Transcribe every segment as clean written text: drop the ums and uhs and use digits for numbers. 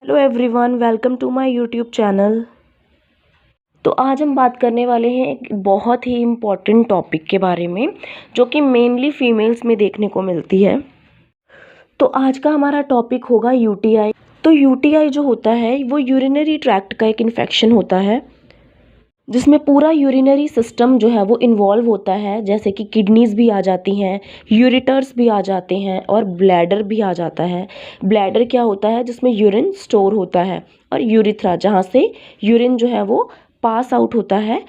Hello everyone, welcome to my YouTube channel. तो आज हम बात करने वाले हैं एक बहुत ही इम्पॉर्टेंट टॉपिक के बारे में, जो कि मेनली फीमेल्स में देखने को मिलती है। तो आज का हमारा टॉपिक होगा यूटीआई। तो यूटीआई जो होता है वो यूरिनरी ट्रैक्ट का एक इन्फेक्शन होता है, जिसमें पूरा यूरिनरी सिस्टम जो है वो इन्वॉल्व होता है। जैसे कि किडनीज भी आ जाती हैं, यूरिटर्स भी आ जाते हैं और ब्लैडर भी आ जाता है। ब्लैडर क्या होता है? जिसमें यूरिन स्टोर होता है, और यूरिथ्रा जहाँ से यूरिन जो है वो पास आउट होता है,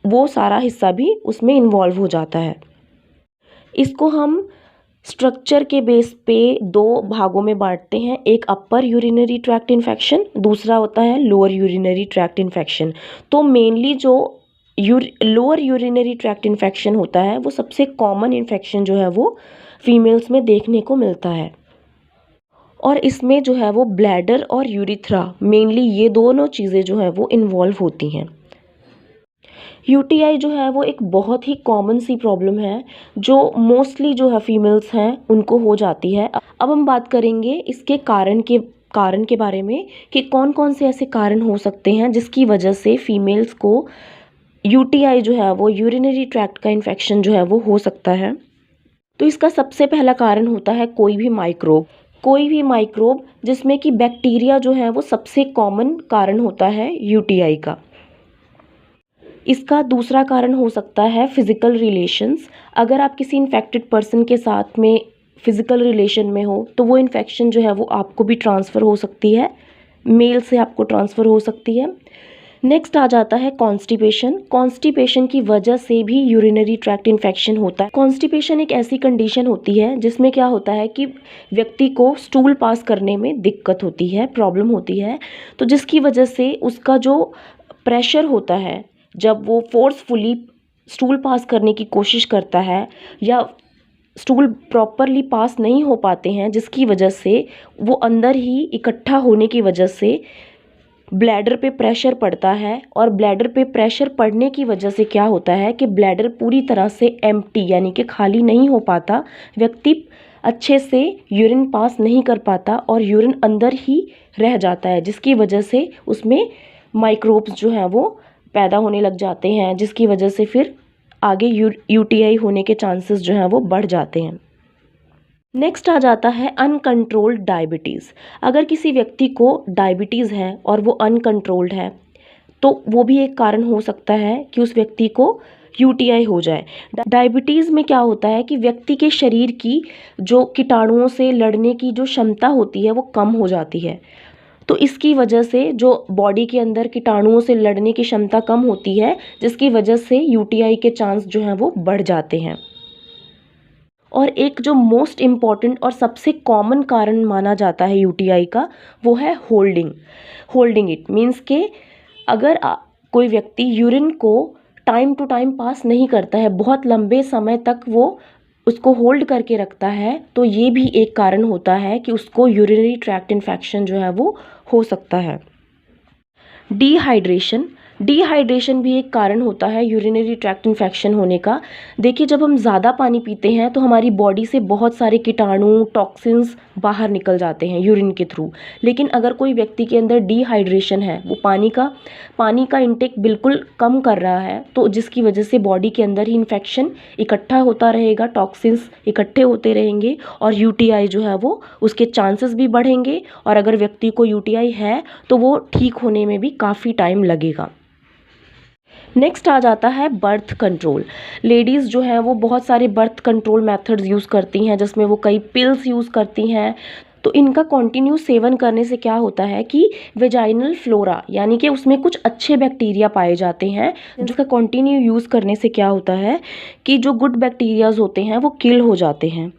वो सारा हिस्सा भी उसमें इन्वॉल्व हो जाता है। इसको हम स्ट्रक्चर के बेस पे दो भागों में बांटते हैं। एक अपर यूरिनरी ट्रैक्ट इन्फेक्शन, दूसरा होता है लोअर यूरिनरी ट्रैक्ट इन्फेक्शन। तो मेनली जो लोअर यूरिनरी ट्रैक्ट इन्फेक्शन होता है वो सबसे कॉमन इन्फेक्शन जो है वो फीमेल्स में देखने को मिलता है, और इसमें जो है वो ब्लैडर और यूरिथ्रा, मेनली ये दोनों चीज़ें जो है वो इन्वॉल्व होती हैं। यूटीआई जो है वो एक बहुत ही कॉमन सी प्रॉब्लम है, जो मोस्टली जो है फीमेल्स हैं उनको हो जाती है। अब हम बात करेंगे इसके कारण के बारे में कि कौन कौन से ऐसे कारण हो सकते हैं जिसकी वजह से फीमेल्स को यूटीआई जो है वो यूरिनरी ट्रैक्ट का इन्फेक्शन जो है वो हो सकता है। तो इसका सबसे पहला कारण होता है कोई भी माइक्रोब, जिसमें कि बैक्टीरिया जो है वो सबसे कॉमन कारण होता है यूटीआई का। इसका दूसरा कारण हो सकता है फिज़िकल रिलेशंस। अगर आप किसी इन्फेक्टेड पर्सन के साथ में फिज़िकल रिलेशन में हो तो वो इन्फेक्शन जो है वो आपको भी ट्रांसफ़र हो सकती है, मेल से आपको ट्रांसफ़र हो सकती है। नेक्स्ट आ जाता है कॉन्स्टिपेशन की वजह से भी यूरिनरी ट्रैक्ट इन्फेक्शन होता है। कॉन्स्टिपेशन एक ऐसी कंडीशन होती है जिसमें क्या होता है कि व्यक्ति को स्टूल पास करने में दिक्कत होती है, प्रॉब्लम होती है। तो जिसकी वजह से उसका जो प्रेशर होता है, जब वो फोर्सफुली स्टूल पास करने की कोशिश करता है या स्टूल प्रॉपरली पास नहीं हो पाते हैं, जिसकी वजह से वो अंदर ही इकट्ठा होने की वजह से ब्लैडर पे प्रेशर पड़ता है, और ब्लैडर पे प्रेशर पड़ने की वजह से क्या होता है कि ब्लैडर पूरी तरह से एम्प्टी यानी कि खाली नहीं हो पाता, व्यक्ति अच्छे से यूरिन पास नहीं कर पाता और यूरिन अंदर ही रह जाता है, जिसकी वजह से उसमें माइक्रोब्स जो हैं वो पैदा होने लग जाते हैं, जिसकी वजह से फिर आगे यूटीआई होने के चांसेस जो हैं वो बढ़ जाते हैं। नेक्स्ट आ जाता है अनकंट्रोल्ड डायबिटीज़। अगर किसी व्यक्ति को डायबिटीज़ है और वो अनकंट्रोल्ड है, तो वो भी एक कारण हो सकता है कि उस व्यक्ति को यूटीआई हो जाए। डायबिटीज़ में क्या होता है कि व्यक्ति के शरीर की जो कीटाणुओं से लड़ने की जो क्षमता होती है वो कम हो जाती है। तो इसकी वजह से जो बॉडी के अंदर कीटाणुओं से लड़ने की क्षमता कम होती है, जिसकी वजह से यूटीआई के चांस जो हैं वो बढ़ जाते हैं। और एक जो मोस्ट इम्पॉर्टेंट और सबसे कॉमन कारण माना जाता है यूटीआई का, वो है होल्डिंग इट मीन्स के अगर कोई व्यक्ति यूरिन को टाइम टू टाइम पास नहीं करता है, बहुत लंबे समय तक वो उसको होल्ड करके रखता है, तो ये भी एक कारण होता है कि उसको यूरिनरी ट्रैक्ट इन्फेक्शन जो है वो हो सकता है। डिहाइड्रेशन भी एक कारण होता है यूरिनरी ट्रैक्ट इन्फेक्शन होने का। देखिए, जब हम ज़्यादा पानी पीते हैं तो हमारी बॉडी से बहुत सारे कीटाणु, टॉक्सिन्स बाहर निकल जाते हैं यूरिन के थ्रू। लेकिन अगर कोई व्यक्ति के अंदर डिहाइड्रेशन है, वो पानी का इंटेक बिल्कुल कम कर रहा है, तो जिसकी वजह से बॉडी के अंदर ही इन्फेक्शन इकट्ठा होता रहेगा, टॉक्सिन्स इकट्ठे होते रहेंगे और यूटीआई जो है वो उसके चांसेस भी बढ़ेंगे। और अगर व्यक्ति को यूटीआई है तो वो ठीक होने में भी काफ़ी टाइम लगेगा। नेक्स्ट आ जाता है बर्थ कंट्रोल। लेडीज़ जो हैं वो बहुत सारे बर्थ कंट्रोल मेथड्स यूज़ करती हैं, जिसमें वो कई पिल्स यूज़ करती हैं। तो इनका कंटिन्यू सेवन करने से क्या होता है कि वेजाइनल फ्लोरा यानी कि उसमें कुछ अच्छे बैक्टीरिया पाए जाते हैं, जिसका कंटिन्यू यूज़ करने से क्या होता है कि जो गुड बैक्टीरियाज होते हैं वो किल हो जाते हैं।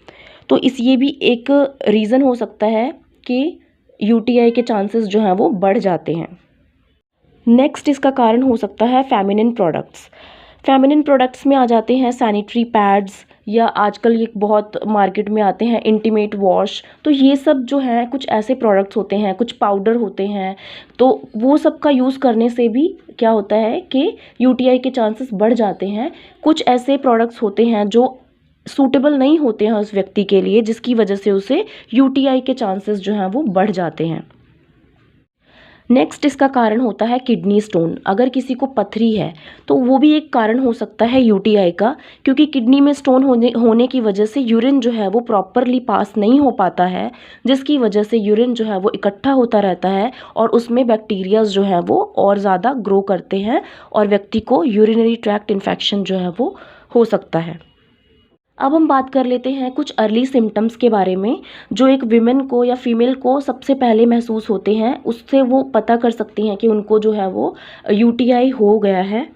तो ये भी एक रीज़न हो सकता है कि यूटीआई के चांसेस जो हैं वो बढ़ जाते हैं। नेक्स्ट इसका कारण हो सकता है फेमिनिन प्रोडक्ट्स में आ जाते हैं सैनिटरी पैड्स, या आजकल ये बहुत मार्केट में आते हैं इंटीमेट वॉश। तो ये सब जो हैं कुछ ऐसे प्रोडक्ट्स होते हैं, कुछ पाउडर होते हैं, तो वो सब का यूज़ करने से भी क्या होता है कि यूटीआई के चांसेस बढ़ जाते हैं। कुछ ऐसे प्रोडक्ट्स होते हैं जो सूटेबल नहीं होते हैं उस व्यक्ति के लिए, जिसकी वजह से उसे यूटीआई के चांसेस जो हैं वो बढ़ जाते हैं। नेक्स्ट इसका कारण होता है किडनी स्टोन। अगर किसी को पथरी है तो वो भी एक कारण हो सकता है यूटीआई का, क्योंकि किडनी में स्टोन होने की वजह से यूरिन जो है वो प्रॉपरली पास नहीं हो पाता है, जिसकी वजह से यूरिन जो है वो इकट्ठा होता रहता है और उसमें बैक्टीरियाज जो है वो और ज़्यादा ग्रो करते हैं और व्यक्ति को यूरिनरी ट्रैक्ट इन्फेक्शन जो है वो हो सकता है। अब हम बात कर लेते हैं कुछ अर्ली सिम्टम्स के बारे में, जो एक विमेन को या फीमेल को सबसे पहले महसूस होते हैं, उससे वो पता कर सकती हैं कि उनको जो है वो यूटीआई हो गया है।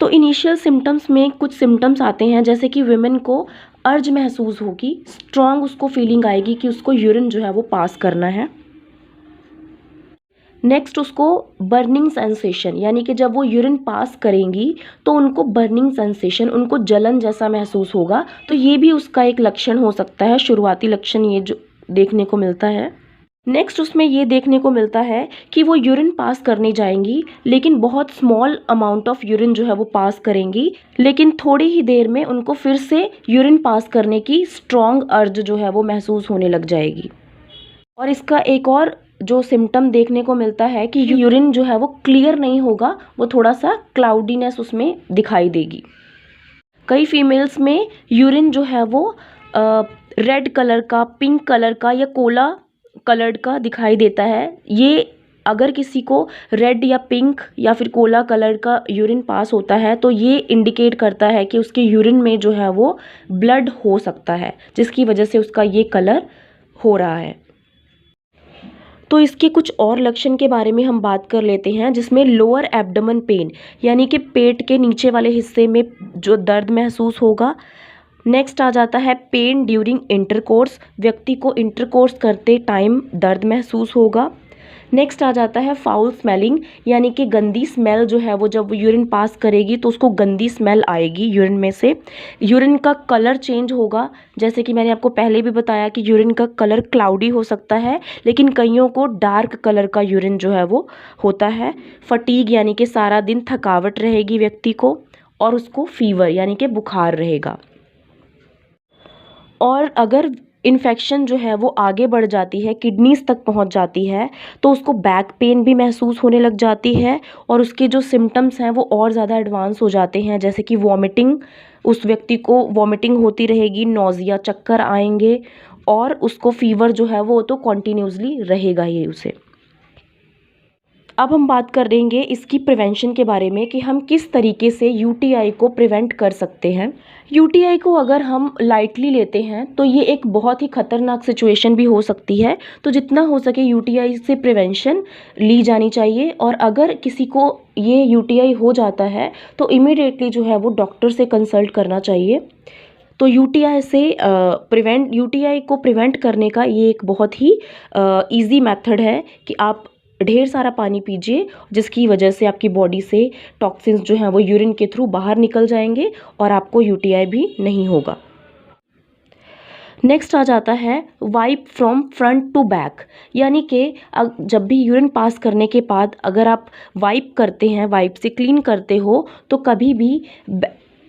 तो इनिशियल सिम्टम्स में कुछ सिम्टम्स आते हैं, जैसे कि विमेन को अर्ज महसूस होगी, स्ट्रॉन्ग उसको फीलिंग आएगी कि उसको यूरिन जो है वो पास करना है। नेक्स्ट उसको बर्निंग सेंसेशन, यानी कि जब वो यूरिन पास करेंगी तो उनको बर्निंग सेंसेशन, उनको जलन जैसा महसूस होगा। तो ये भी उसका एक लक्षण हो सकता है, शुरुआती लक्षण ये जो देखने को मिलता है। नेक्स्ट उसमें ये देखने को मिलता है कि वो यूरिन पास करने जाएंगी, लेकिन बहुत स्मॉल अमाउंट ऑफ यूरिन जो है वो पास करेंगी, लेकिन थोड़ी ही देर में उनको फिर से यूरिन पास करने की स्ट्रॉन्ग अर्ज जो है वो महसूस होने लग जाएगी। और इसका एक और जो सिम्टम देखने को मिलता है कि यूरिन जो है वो क्लियर नहीं होगा, वो थोड़ा सा क्लाउडीनेस उसमें दिखाई देगी। कई फीमेल्स में यूरिन जो है वो रेड कलर का, पिंक कलर का या कोला कलर्ड का दिखाई देता है। ये अगर किसी को रेड या पिंक या फिर कोला कलर का यूरिन पास होता है तो ये इंडिकेट करता है कि उसके यूरिन में जो है वो ब्लड हो सकता है, जिसकी वजह से उसका ये कलर हो रहा है। तो इसके कुछ और लक्षण के बारे में हम बात कर लेते हैं, जिसमें लोअर एब्डोमेन पेन, यानी कि पेट के नीचे वाले हिस्से में जो दर्द महसूस होगा। नेक्स्ट आ जाता है पेन ड्यूरिंग इंटरकोर्स, व्यक्ति को इंटरकोर्स करते टाइम दर्द महसूस होगा। नेक्स्ट आ जाता है फाउल स्मेलिंग, यानी कि गंदी स्मेल जो है वो जब वो यूरिन पास करेगी तो उसको गंदी स्मेल आएगी यूरिन में से। यूरिन का कलर चेंज होगा, जैसे कि मैंने आपको पहले भी बताया कि यूरिन का कलर क्लाउडी हो सकता है, लेकिन कईयों को डार्क कलर का यूरिन जो है वो होता है। फटीग, यानी कि सारा दिन थकावट रहेगी व्यक्ति को, और उसको फीवर यानी कि बुखार रहेगा। और अगर इन्फेक्शन जो है वो आगे बढ़ जाती है, किडनीज तक पहुंच जाती है, तो उसको बैक पेन भी महसूस होने लग जाती है और उसके जो सिम्टम्स हैं वो और ज़्यादा एडवांस हो जाते हैं, जैसे कि वॉमिटिंग, उस व्यक्ति को वॉमिटिंग होती रहेगी, नौजिया, चक्कर आएंगे, और उसको फीवर जो है वो तो कॉन्टीन्यूसली रहेगा ही उसे। अब हम बात करेंगे इसकी प्रिवेंशन के बारे में कि हम किस तरीके से यूटीआई को प्रिवेंट कर सकते हैं। यूटीआई को अगर हम लाइटली लेते हैं तो ये एक बहुत ही खतरनाक सिचुएशन भी हो सकती है, तो जितना हो सके यूटीआई से प्रिवेंशन ली जानी चाहिए। और अगर किसी को ये यूटीआई हो जाता है तो इमीडिएटली जो है वो डॉक्टर से कंसल्ट करना चाहिए। तो यूटीआई को प्रिवेंट करने का ये एक बहुत ही ईजी मेथड है कि आप ढेर सारा पानी पीजिए, जिसकी वजह से आपकी बॉडी से टॉक्सिन्स जो हैं वो यूरिन के थ्रू बाहर निकल जाएंगे और आपको यूटीआई भी नहीं होगा। नेक्स्ट आ जाता है wipe from front to back, यानी कि जब भी यूरिन पास करने के बाद अगर आप वाइप करते हैं, वाइप से क्लीन करते हो, तो कभी भी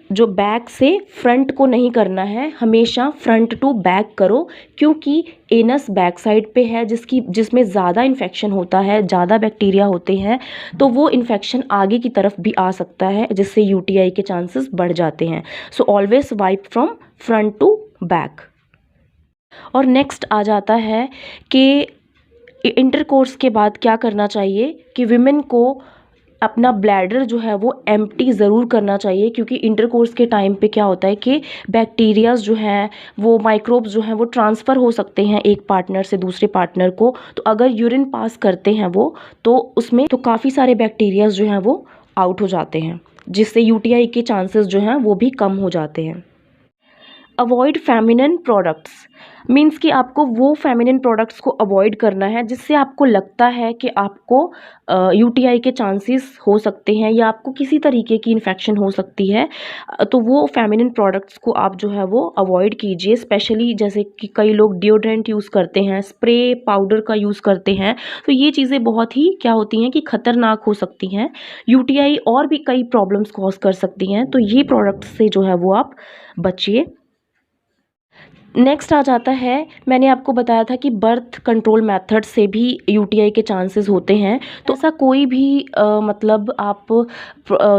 जो बैक से फ्रंट को नहीं करना है, हमेशा फ्रंट टू बैक करो, क्योंकि एनस बैक साइड पे है जिसमें ज़्यादा इन्फेक्शन होता है, ज़्यादा बैक्टीरिया होते हैं, तो वो इन्फेक्शन आगे की तरफ भी आ सकता है, जिससे यूटीआई के चांसेस बढ़ जाते हैं। So always wipe from front to back. और नेक्स्ट आ जाता है कि इंटरकोर्स के बाद क्या करना चाहिए कि विमेन को अपना ब्लैडर जो है वो एम्प्टी ज़रूर करना चाहिए, क्योंकि इंटरकोर्स के टाइम पे क्या होता है कि बैक्टीरियाज जो हैं वो माइक्रोब्स जो हैं वो ट्रांसफ़र हो सकते हैं एक पार्टनर से दूसरे पार्टनर को। तो अगर यूरिन पास करते हैं वो, तो उसमें तो काफ़ी सारे बैक्टीरियाज जो हैं वो आउट हो जाते हैं, जिससे यूटीआई के चांसेस जो हैं वो भी कम हो जाते हैं। अवॉइड फेमिनिन प्रोडक्ट्स मीन्स कि आपको वो फेमिनिन प्रोडक्ट्स को अवॉइड करना है जिससे आपको लगता है कि आपको यूटीआई के चांसेस हो सकते हैं या आपको किसी तरीके की इन्फेक्शन हो सकती है। तो वो फेमिनिन प्रोडक्ट्स को आप जो है वो अवॉइड कीजिए, स्पेशली जैसे कि कई लोग डिओड्रेंट यूज़ करते हैं, स्प्रे पाउडर का यूज़ करते हैं, तो ये चीज़ें बहुत ही क्या होती हैं कि ख़तरनाक हो सकती हैं, यूटीआई और भी कई प्रॉब्लम्स कॉज कर सकती हैं। तो ये प्रोडक्ट्स से जो है वो आप बचिए। नेक्स्ट आ जाता है, मैंने आपको बताया था कि बर्थ कंट्रोल मेथड से भी यूटीआई के चांसेस होते हैं। तो ऐसा कोई भी मतलब आप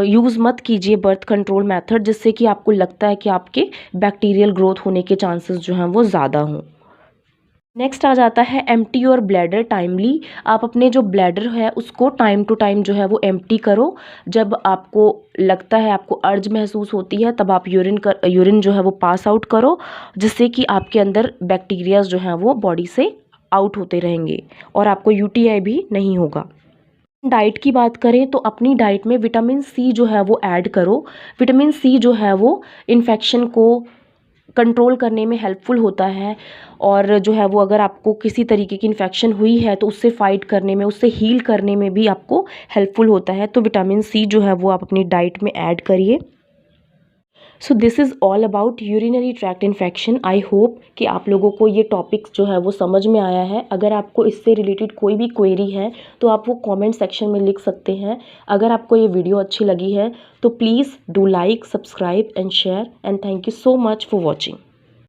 यूज़ मत कीजिए बर्थ कंट्रोल मेथड जिससे कि आपको लगता है कि आपके बैक्टीरियल ग्रोथ होने के चांसेस जो हैं वो ज़्यादा हों। नेक्स्ट आ जाता है एम्प्टी योर ब्लैडर टाइमली। आप अपने जो ब्लैडर है उसको टाइम टू टाइम जो है वो एम्प्टी करो। जब आपको लगता है, आपको अर्ज महसूस होती है, तब आप यूरिन जो है वो पास आउट करो, जिससे कि आपके अंदर बैक्टीरियाज जो हैं वो बॉडी से आउट होते रहेंगे और आपको यूटीआई भी नहीं होगा। डाइट की बात करें तो अपनी डाइट में विटामिन सी जो है वो ऐड करो। विटामिन सी जो है वो इन्फेक्शन को कंट्रोल करने में हेल्पफुल होता है और जो है वो अगर आपको किसी तरीके की इन्फेक्शन हुई है तो उससे फाइट करने में, उससे हील करने में भी आपको हेल्पफुल होता है। तो विटामिन सी जो है वो आप अपनी डाइट में ऐड करिए। So this is all about urinary tract infection. I hope कि आप लोगों को ये टॉपिक्स जो है वो समझ में आया है। अगर आपको इससे रिलेटेड कोई भी क्वेरी है तो आप वो कमेंट सेक्शन में लिख सकते हैं। अगर आपको ये वीडियो अच्छी लगी है तो please do like, subscribe and share, and thank you so much for watching.